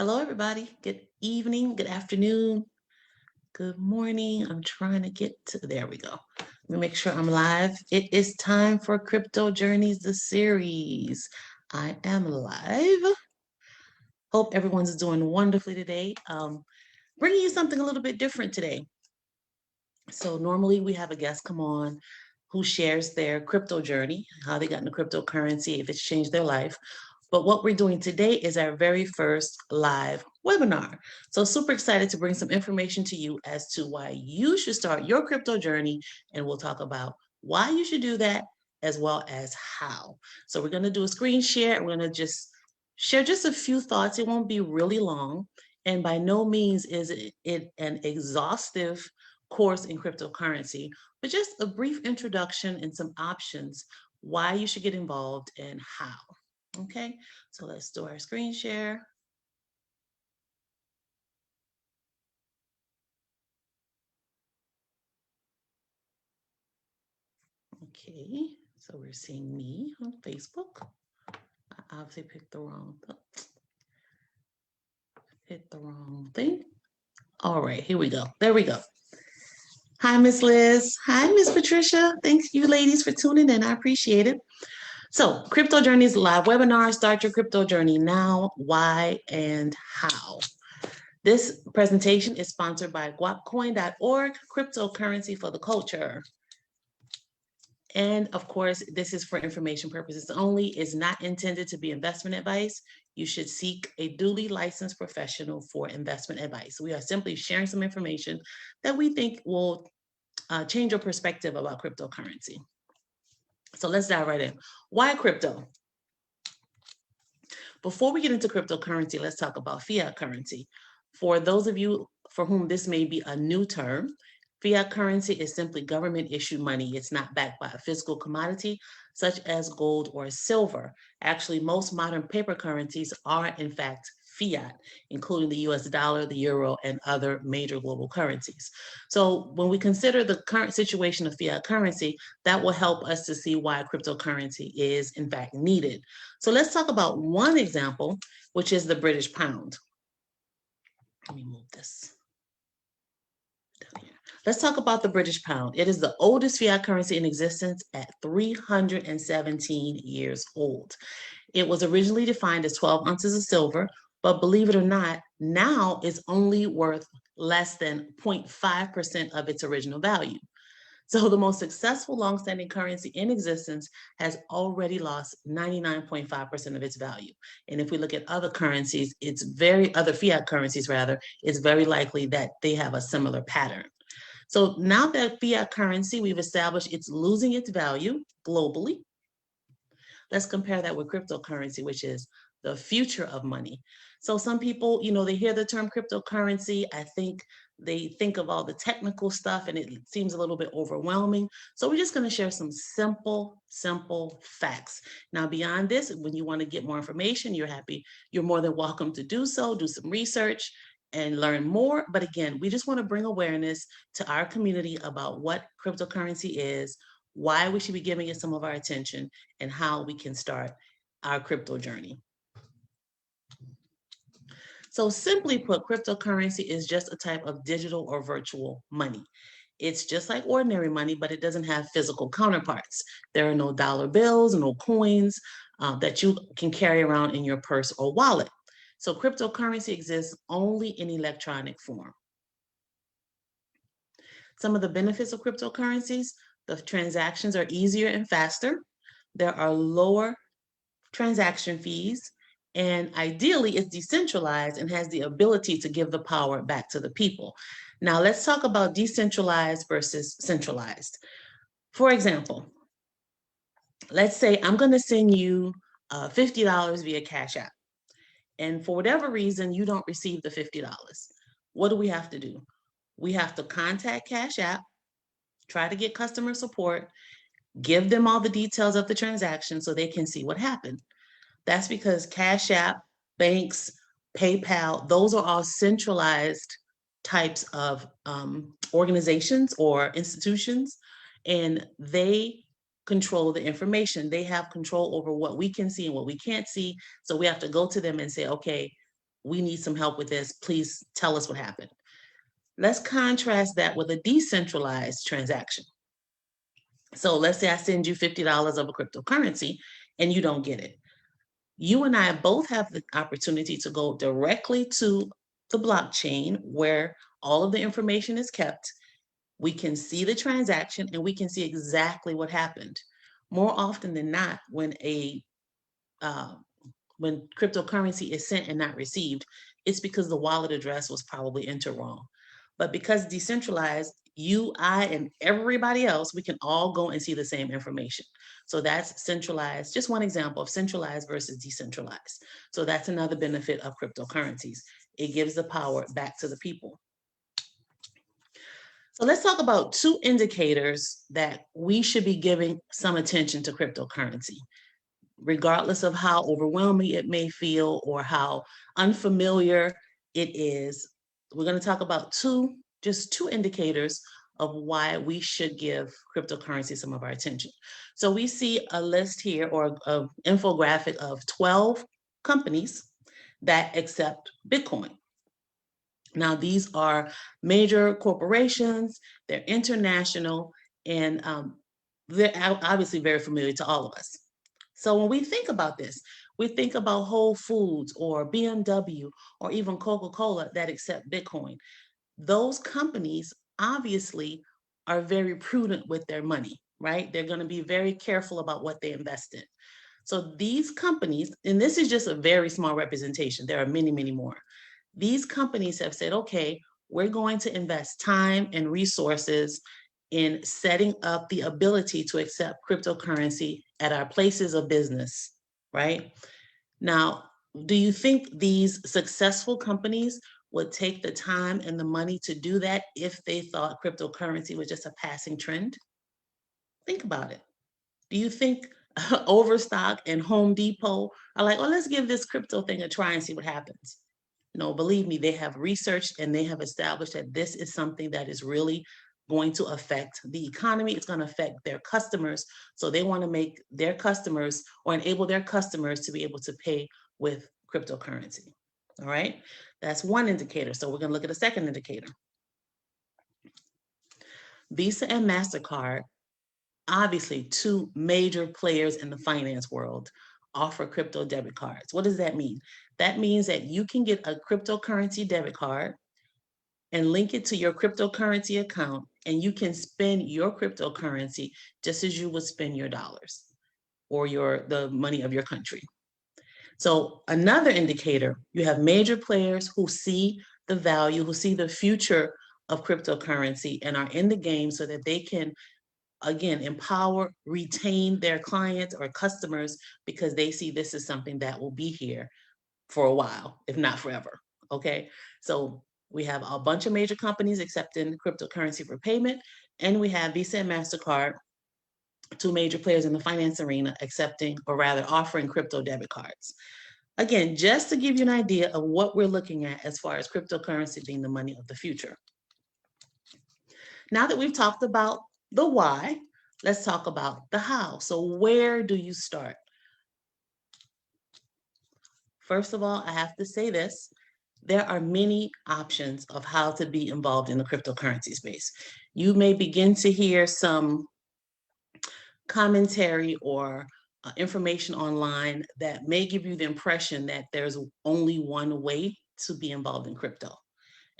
Hello, everybody. Good evening, good afternoon, good morning. I'm trying to get to, there we go. Let me make sure I'm live. It is time for Crypto Journeys, the series. I am live. Hope everyone's doing wonderfully today. Bringing you something a little bit different today. So normally we have a guest come on who shares their crypto journey, how they got into cryptocurrency, if it's changed their life. But what we're doing today is our very first live webinar. So super excited to bring some information to you as to why you should start your crypto journey. And we'll talk about why you should do that as well as how. So we're going to do a screen share. We're going to just share just a few thoughts. It won't be really long. And by no means is it an exhaustive course in cryptocurrency, but just a brief introduction and some options why you should get involved and how. Okay, so let's do our screen share. Okay, so we're seeing me on Facebook. I obviously picked the wrong, hit the wrong thing. All right, here we go. There we go. Hi, Miss Liz. Hi, Miss Patricia. Thanks you ladies for tuning in. I appreciate it. So, Crypto Journeys live webinar. Start your crypto journey now. Why and how? This presentation is sponsored by guapcoin.org, cryptocurrency for the culture. And of course, this is for information purposes only, is not intended to be investment advice. You should seek a duly licensed professional for investment advice. We are simply sharing some information that we think will change your perspective about cryptocurrency. So let's dive right in. Why crypto? Before we get into cryptocurrency, let's talk about fiat currency. For those of you for whom this may be a new term, fiat currency is simply government issued money. It's not backed by a physical commodity such as gold or silver. Actually, most modern paper currencies are in fact fiat, including the US dollar, the euro, and other major global currencies. So when we consider the current situation of fiat currency, that will help us to see why cryptocurrency is in fact needed. So let's talk about one example, which is the British pound. Let me move this down here. Let's talk about the British pound. It is the oldest fiat currency in existence at 317 years old. It was originally defined as 12 ounces of silver, but believe it or not, now is only worth less than 0.5% of its original value. So the most successful longstanding currency in existence has already lost 99.5% of its value. And if we look at other currencies, other fiat currencies rather, it's very likely that they have a similar pattern. So now that fiat currency, we've established it's losing its value globally. Let's compare that with cryptocurrency, which is the future of money. So some people, they hear the term cryptocurrency. I think they think of all the technical stuff and it seems a little bit overwhelming. So we're just going to share some simple facts. Now, beyond this, when you want to get more information, you're more than welcome to do so, do some research and learn more. But again, we just want to bring awareness to our community about what cryptocurrency is, why we should be giving it some of our attention, and how we can start our crypto journey. So simply put, cryptocurrency is just a type of digital or virtual money. It's just like ordinary money, but it doesn't have physical counterparts. There are no dollar bills, no coins that you can carry around in your purse or wallet. So cryptocurrency exists only in electronic form. Some of the benefits of cryptocurrencies: the transactions are easier and faster. There are lower transaction fees. And ideally, it's decentralized and has the ability to give the power back to the people. Now, let's talk about decentralized versus centralized. For example, let's say I'm going to send you $50 via Cash App. And for whatever reason, you don't receive the $50. What do we have to do? We have to contact Cash App, try to get customer support, give them all the details of the transaction so they can see what happened. That's because Cash App, banks, PayPal, those are all centralized types of organizations or institutions, and they control the information. They have control over what we can see and what we can't see. So we have to go to them and say, okay, we need some help with this. Please tell us what happened. Let's contrast that with a decentralized transaction. So let's say I send you $50 of a cryptocurrency and you don't get it. You and I both have the opportunity to go directly to the blockchain where all of the information is kept. We can see the transaction and we can see exactly what happened. More often than not, uh, when cryptocurrency is sent and not received, it's because the wallet address was probably entered wrong. But because decentralized, you, I, and everybody else, we can all go and see the same information. So that's centralized, just one example of centralized versus decentralized. So that's another benefit of cryptocurrencies. It gives the power back to the people. So let's talk about two indicators that we should be giving some attention to cryptocurrency, regardless of how overwhelming it may feel or how unfamiliar it is. We're going to talk about just two indicators of why we should give cryptocurrency some of our attention. So we see a list here, or an infographic of 12 companies that accept Bitcoin. Now, these are major corporations, they're international, and they're obviously very familiar to all of us. So when we think about this, we think about Whole Foods or BMW or even Coca-Cola that accept Bitcoin. Those companies obviously are very prudent with their money, right? They're going to be very careful about what they invest in. So these companies, and this is just a very small representation, there are many, many more. These companies have said, okay, we're going to invest time and resources in setting up the ability to accept cryptocurrency at our places of business, right? Now, do you think these successful companies would take the time and the money to do that if they thought cryptocurrency was just a passing trend? Think about it. Do you think Overstock and Home Depot are like, oh, let's give this crypto thing a try and see what happens? No, believe me, they have researched and they have established that this is something that is really going to affect the economy. It's going to affect their customers. So they want to make their customers or enable their customers to be able to pay with cryptocurrency. All right, that's one indicator. So we're going to look at a second indicator. Visa and Mastercard, obviously two major players in the finance world, offer crypto debit cards. What does that mean? That means that you can get a cryptocurrency debit card and link it to your cryptocurrency account, and you can spend your cryptocurrency just as you would spend your dollars or the money of your country. So another indicator, you have major players who see the value, who see the future of cryptocurrency and are in the game so that they can, again, empower, retain their clients or customers because they see this is something that will be here for a while, if not forever. Okay, so we have a bunch of major companies accepting cryptocurrency for payment, and we have Visa and MasterCard, two major players in the finance arena, accepting, or rather offering, crypto debit cards. Again, just to give you an idea of what we're looking at as far as cryptocurrency being the money of the future. Now that we've talked about the why, let's talk about the how. So where do you start? First of all, I have to say this. There are many options of how to be involved in the cryptocurrency space. You may begin to hear some commentary or information online that may give you the impression that there's only one way to be involved in crypto.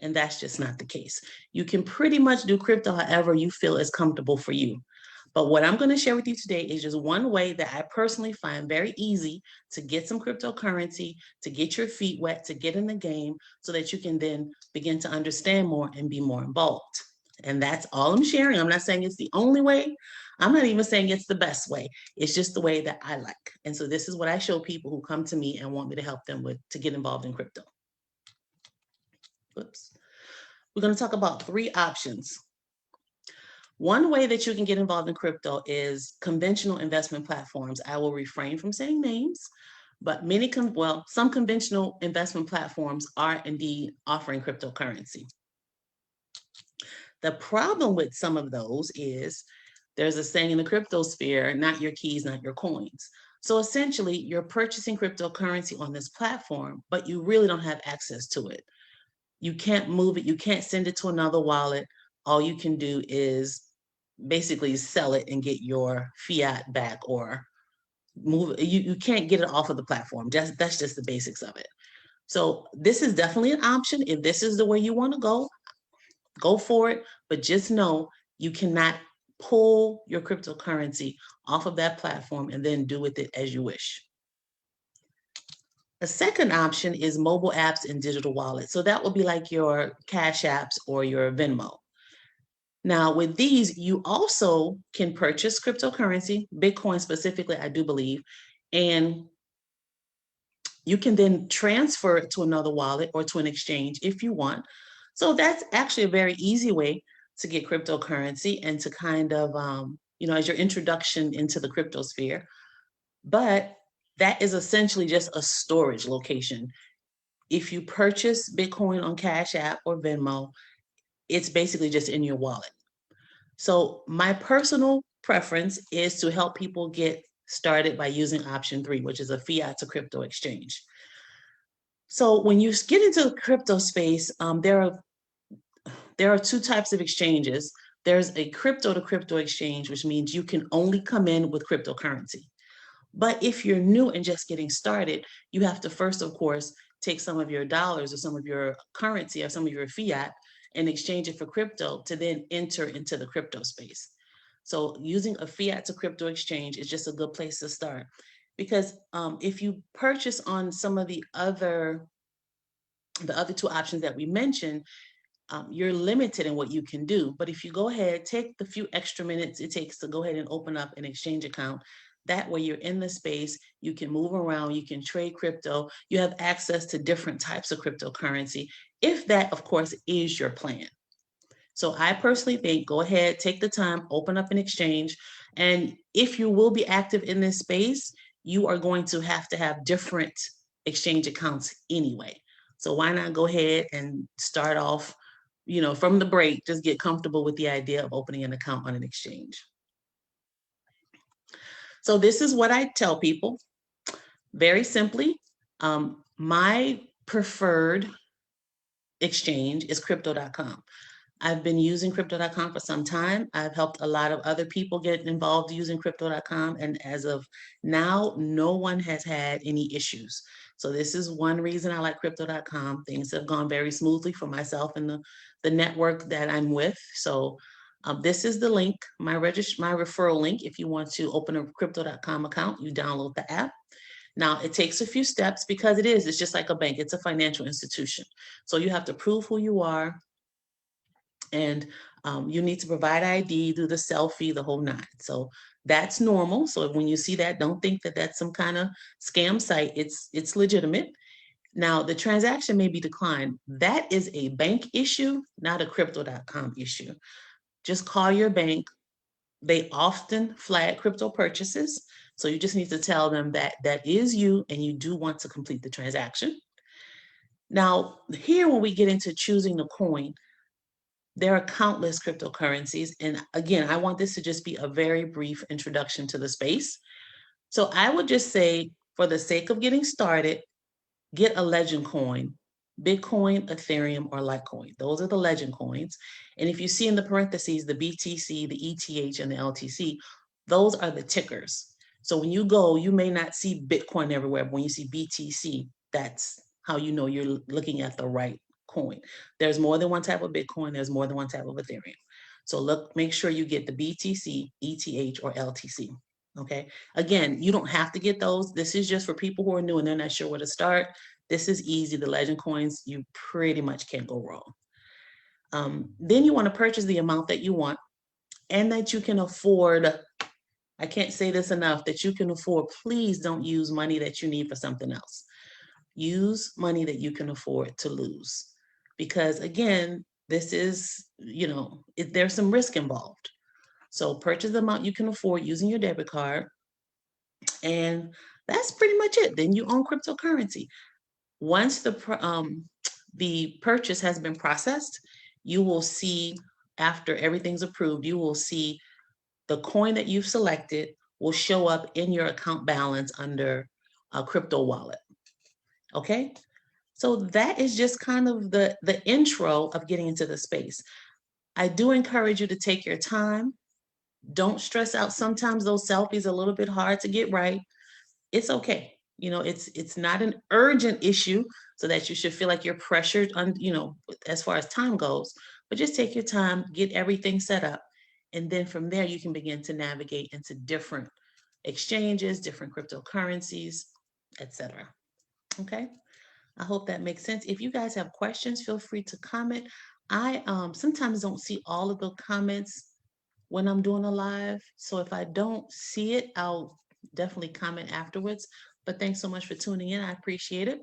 And that's just not the case. You can pretty much do crypto however you feel is comfortable for you. But what I'm going to share with you today is just one way that I personally find very easy to get some cryptocurrency, to get your feet wet, to get in the game so that you can then begin to understand more and be more involved. And that's all I'm sharing. I'm not saying it's the only way. I'm not even saying it's the best way. It's just the way that I like. And so this is what I show people who come to me and want me to help them with to get involved in crypto. Oops. We're going to talk about three options. One way that you can get involved in crypto is conventional investment platforms. I will refrain from saying names, but some conventional investment platforms are indeed offering cryptocurrency. The problem with some of those is there's a saying in the crypto sphere, not your keys, not your coins. So essentially, you're purchasing cryptocurrency on this platform, but you really don't have access to it. You can't move it. You can't send it to another wallet. All you can do is basically sell it and get your fiat back, or move it. You can't get it off of the platform. That's just the basics of it. So this is definitely an option. If this is the way you want to go for it. But just know you cannot pull your cryptocurrency off of that platform and then do with it as you wish. A second option is mobile apps and digital wallets. So that would be like your Cash Apps or your Venmo. Now, with these, you also can purchase cryptocurrency, Bitcoin specifically, I do believe, and you can then transfer it to another wallet or to an exchange if you want. So that's actually a very easy way to get cryptocurrency and to kind of, as your introduction into the crypto sphere. But that is essentially just a storage location. If you purchase Bitcoin on Cash App or Venmo, it's basically just in your wallet. So my personal preference is to help people get started by using option 3, which is a fiat to crypto exchange. So when you get into the crypto space, there are 2 types of exchanges. There's a crypto to crypto exchange, which means you can only come in with cryptocurrency. But if you're new and just getting started, you have to first, of course, take some of your dollars or some of your currency or some of your fiat and exchange it for crypto to then enter into the crypto space. So using a fiat to crypto exchange is just a good place to start. Because if you purchase on some of the other 2 options that we mentioned, you're limited in what you can do. But if you go ahead, take the few extra minutes it takes to go ahead and open up an exchange account, that way you're in the space, you can move around, you can trade crypto, you have access to different types of cryptocurrency, if that, of course, is your plan. So I personally think go ahead, take the time, open up an exchange. And if you will be active in this space, you are going to have different exchange accounts anyway. So why not go ahead and start off, from the break, just get comfortable with the idea of opening an account on an exchange. So this is what I tell people very simply. My preferred exchange is crypto.com. I've been using crypto.com for some time. I've helped a lot of other people get involved using crypto.com. And as of now, no one has had any issues. So this is one reason I like crypto.com. Things have gone very smoothly for myself and the network that I'm with. So this is the link, my referral link. If you want to open a crypto.com account, you download the app. Now, it takes a few steps because it's just like a bank. It's a financial institution. So you have to prove who you are, and you need to provide ID, do the selfie, the whole 9. So that's normal. So when you see that, don't think that that's some kind of scam site. It's legitimate. Now, the transaction may be declined. That is a bank issue, not a crypto.com issue. Just call your bank. They often flag crypto purchases. So you just need to tell them that that is you and you do want to complete the transaction. Now, here when we get into choosing the coin, there are countless cryptocurrencies. And again, I want this to just be a very brief introduction to the space. So I would just say, for the sake of getting started, get a legend coin, Bitcoin, Ethereum, or Litecoin. Those are the legend coins. And if you see in the parentheses, the BTC, the ETH, and the LTC, those are the tickers. So when you go, you may not see Bitcoin everywhere, but when you see BTC, that's how you know you're looking at the right coin. There's more than one type of Bitcoin. There's more than one type of Ethereum. So make sure you get the BTC, ETH, or LTC. Okay. Again, you don't have to get those. This is just for people who are new and they're not sure where to start. This is easy. The legend coins, you pretty much can't go wrong. Then you want to purchase the amount that you want and that you can afford. I can't say this enough, that you can afford. Please don't use money that you need for something else. Use money that you can afford to lose. Because again, this is, there's some risk involved. So purchase the amount you can afford using your debit card. And that's pretty much it. Then you own cryptocurrency. Once the purchase has been processed, you will see, after everything's approved, you will see the coin that you've selected will show up in your account balance under a crypto wallet. Okay, so that is just kind of the intro of getting into the space. I do encourage you to take your time. Don't stress out. Sometimes those selfies are a little bit hard to get right. It's okay. It's not an urgent issue so that you should feel like you're pressured on, as far as time goes, but just take your time, get everything set up. And then from there, you can begin to navigate into different exchanges, different cryptocurrencies, etc. Okay. I hope that makes sense. If you guys have questions, feel free to comment. I sometimes don't see all of the comments when I'm doing a live. So if I don't see it, I'll definitely comment afterwards. But thanks so much for tuning in. I appreciate it.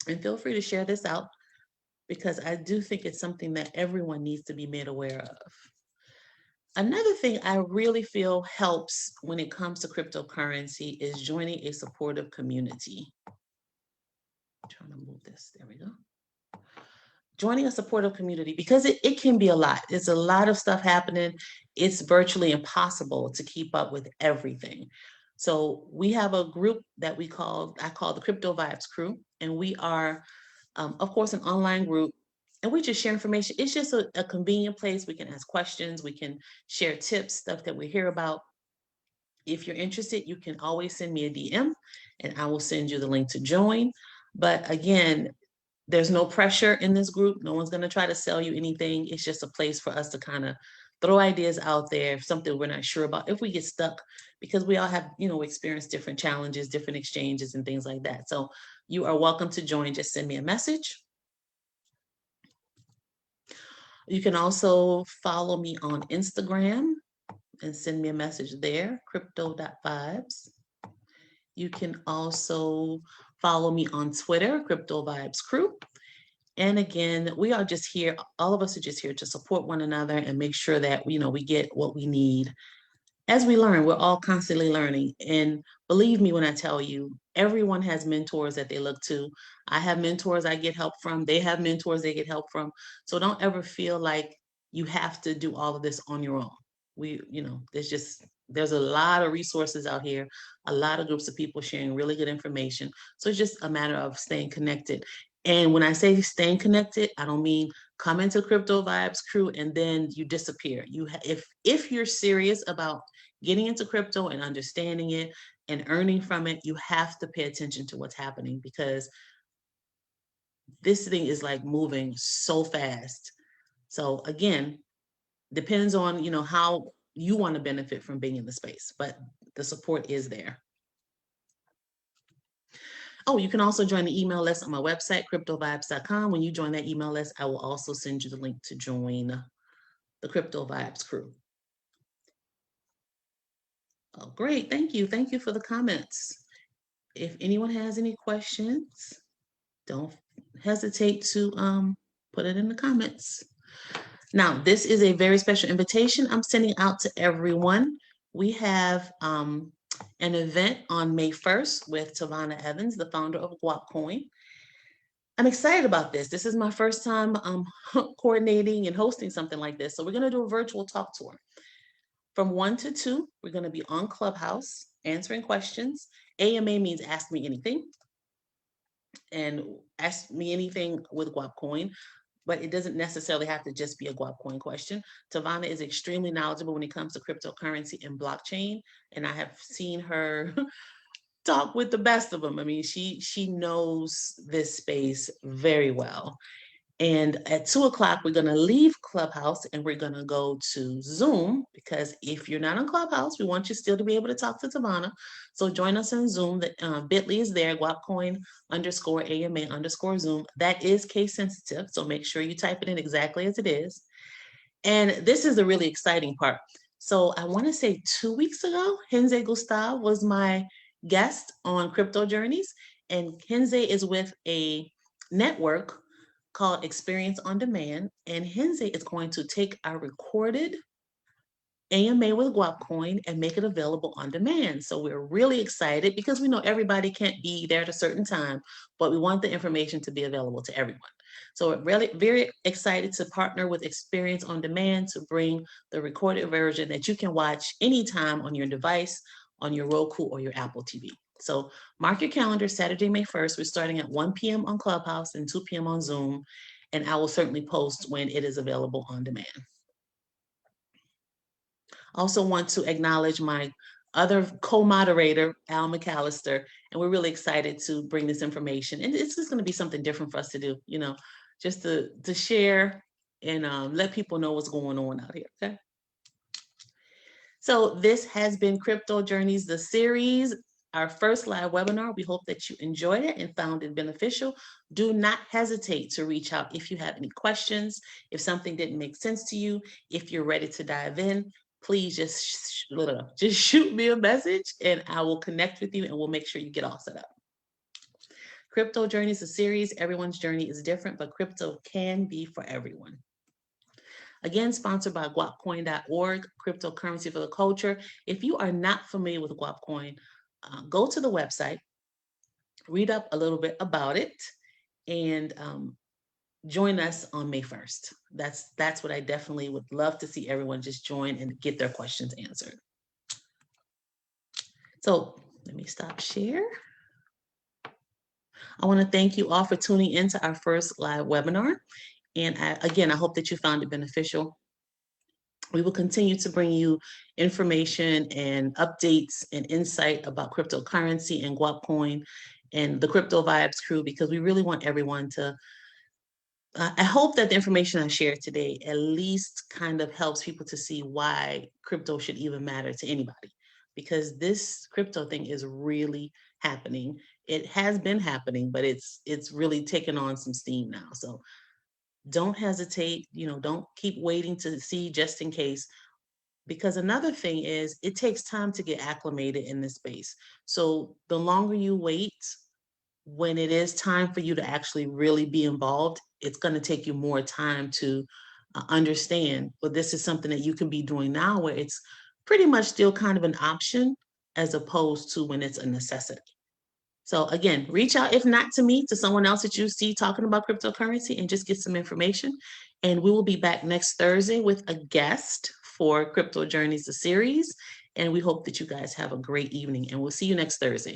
And feel free to share this out because I do think it's something that everyone needs to be made aware of. Another thing I really feel helps when it comes to cryptocurrency is joining a supportive community. I'm trying to move this. There we go. Joining a supportive community because it can be a lot. There's a lot of stuff happening. It's virtually impossible to keep up with everything. So we have a group that I call the Crypto Vibes Crew, and we are, of course, an online group, and we just share information. It's just a convenient place. We can ask questions, we can share tips, stuff that we hear about. If you're interested, you can always send me a DM, and I will send you the link to join. But again, there's no pressure in this group. No one's going to try to sell you anything. It's just a place for us to kind of throw ideas out there, something we're not sure about if we get stuck, because we all have, experienced different challenges, different exchanges and things like that. So you are welcome to join. Just send me a message. You can also follow me on Instagram and send me a message there, crypto.vibes. You can also follow me on Twitter, Crypto Vibes Crew. And again, we are just here, all of us are just here to support one another and make sure that, we get what we need. As we learn, we're all constantly learning. And believe me when I tell you, everyone has mentors that they look to. I have mentors I get help from. They have mentors they get help from. So don't ever feel like you have to do all of this on your own. There's a lot of resources out here, a lot of groups of people sharing really good information. So it's just a matter of staying connected. And when I say staying connected, I don't mean come into Crypto Vibes Crew and then you disappear. If you're serious about getting into crypto and understanding it and earning from it, you have to pay attention to what's happening because this thing is like moving so fast. So again, depends on, how you want to benefit from being in the space, but the support is there. Oh, you can also join the email list on my website, cryptovibes.com. When you join that email list, I will also send you the link to join the Crypto Vibes Crew. Oh, great. Thank you. Thank you for the comments. If anyone has any questions, don't hesitate to put it in the comments. Now, this is a very special invitation I'm sending out to everyone. We have an event on May 1st with Tavana Evans, the founder of Guapcoin. I'm excited about this. This is my first time coordinating and hosting something like this. So we're going to do a virtual talk tour. From 1 to 2, we're going to be on Clubhouse answering questions. AMA means ask me anything. And ask me anything with Guapcoin, but it doesn't necessarily have to just be a Guapcoin question. Tavana is extremely knowledgeable when it comes to cryptocurrency and blockchain, and I have seen her talk with the best of them. I mean, she knows this space very well. And at 2 o'clock, we're going to leave Clubhouse and we're going to go to Zoom, because if you're not on Clubhouse, we want you still to be able to talk to Tavana. So join us on Zoom. The bit.ly is there, guapcoin_AMA_Zoom. That is case sensitive, so make sure you type it in exactly as it is. And this is the really exciting part. So I want to say 2 weeks ago, Henze Gustav was my guest on Crypto Journeys. And Henze is with a network called Experience on Demand. And Henze is going to take our recorded AMA with Guapcoin and make it available on demand. So we're really excited because we know everybody can't be there at a certain time, but we want the information to be available to everyone. So we're really very excited to partner with Experience on Demand to bring the recorded version that you can watch anytime on your device, on your Roku or your Apple TV. So mark your calendar, Saturday, May 1st. We're starting at 1 p.m. on Clubhouse and 2 p.m. on Zoom. And I will certainly post when it is available on demand. Also want to acknowledge my other co-moderator, Al McAllister, and we're really excited to bring this information. And it's just going to be something different for us to do, just to share and let people know what's going on out here, okay? So this has been Crypto Journeys, the series, our first live webinar. We hope that you enjoyed it and found it beneficial. Do not hesitate to reach out if you have any questions, if something didn't make sense to you, if you're ready to dive in. Please just shoot me a message and I will connect with you and we'll make sure you get all set up. Crypto Journeys, a series. Everyone's journey is different, but crypto can be for everyone. Again, sponsored by guapcoin.org, cryptocurrency for the culture. If you are not familiar with Guapcoin, go to the website, read up a little bit about it, and join us on May 1st. That's what I definitely would love to see everyone just join and get their questions answered. So let me stop share. I want to thank you all for tuning into our first live webinar. And again, I hope that you found it beneficial. We will continue to bring you information and updates and insight about cryptocurrency and Guapcoin and the Crypto Vibes crew, because we really want everyone to, I hope that the information I shared today at least kind of helps people to see why crypto should even matter to anybody, because this crypto thing is really happening. It has been happening, but it's really taken on some steam now. So don't hesitate, don't keep waiting to see just in case, because another thing is it takes time to get acclimated in this space. So the longer you wait, when it is time for you to actually really be involved, it's going to take you more time to understand. But this is something that you can be doing now where it's pretty much still kind of an option as opposed to when it's a necessity. So again, reach out, if not to me, to someone else that you see talking about cryptocurrency and just get some information. And we will be back next Thursday with a guest for Crypto Journeys, the series. And we hope that you guys have a great evening, and we'll see you next Thursday.